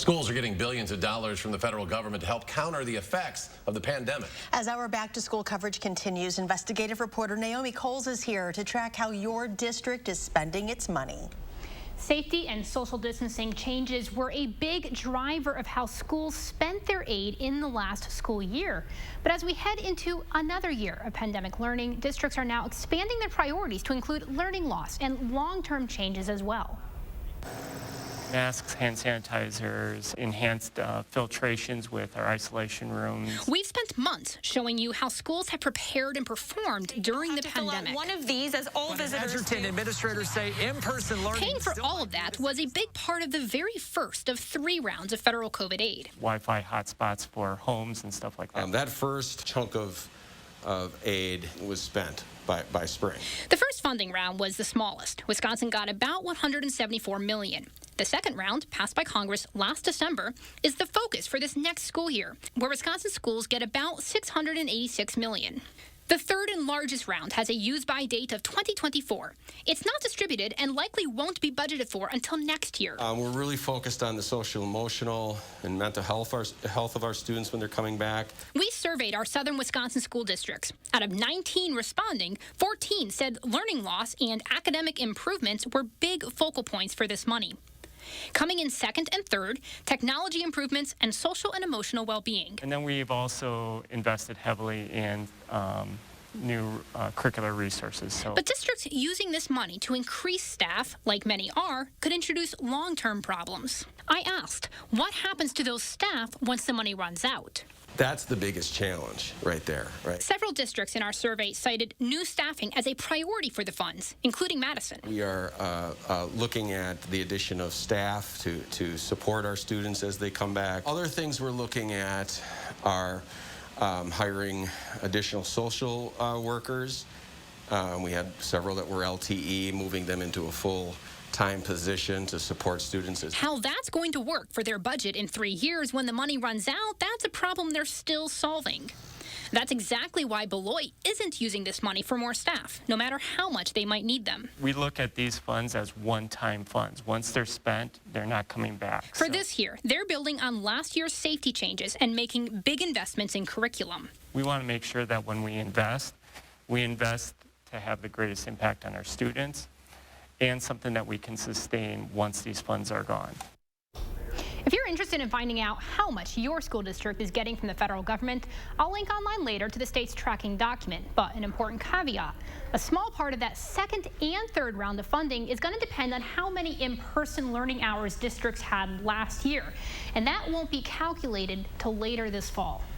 Schools are getting billions of dollars from the federal government to help counter the effects of the pandemic. As our back-to-school coverage continues, investigative reporter Naomi Coles is here to track how your district is spending its money. Safety and social distancing changes were a big driver of how schools spent their aid in the last school year. But as we head into another year of pandemic learning, districts are now expanding their priorities to include learning loss and long-term changes as well. Masks, hand sanitizers, enhanced filtrations with our isolation rooms. We've spent months showing you how schools have prepared and performed during the pandemic. One of these as all visitors. Edgerton administrators say in-person learning. Paying for all of that was a big part of the very first of 3 rounds of federal COVID aid. Wi-Fi hotspots for homes and stuff like that. That first chunk of aid was spent by spring. The first funding round was the smallest. Wisconsin got about $174 million. The second round, passed by Congress last December, is the focus for this next school year, where Wisconsin schools get about $686 million. The third and largest round has a use-by date of 2024. It's not distributed and likely won't be budgeted for until next year. We're really focused on the social, emotional, and mental health of our students when they're coming back. We surveyed our southern Wisconsin school districts. Out of 19 responding, 14 said learning loss and academic improvements were big focal points for this money. Coming in second and third, technology improvements and social and emotional well-being. And then we've also invested heavily in new curricular resources. But districts using this money to increase staff, like many are, could introduce long-term problems. I asked, what happens to those staff once the money runs out? That's the biggest challenge right there, right? Several districts in our survey cited new staffing as a priority for the funds, including Madison. We are looking at the addition of staff to support our students as they come back. Other things we're looking at are hiring additional social workers. We had several that were LTE, moving them into a full-time position to support students. How that's going to work for their budget in 3 years when the money runs out, that's a problem they're still solving. That's exactly why Beloit isn't using this money for more staff, no matter how much they might need them. We look at these funds as one-time funds. Once they're spent, they're not coming back. For this year, they're building on last year's safety changes and making big investments in curriculum. We want to make sure that when we invest to have the greatest impact on our students and something that we can sustain once these funds are gone. If you're interested in finding out how much your school district is getting from the federal government, I'll link online later to the state's tracking document. But an important caveat, a small part of that second and third round of funding is going to depend on how many in-person learning hours districts had last year. And that won't be calculated till later this fall.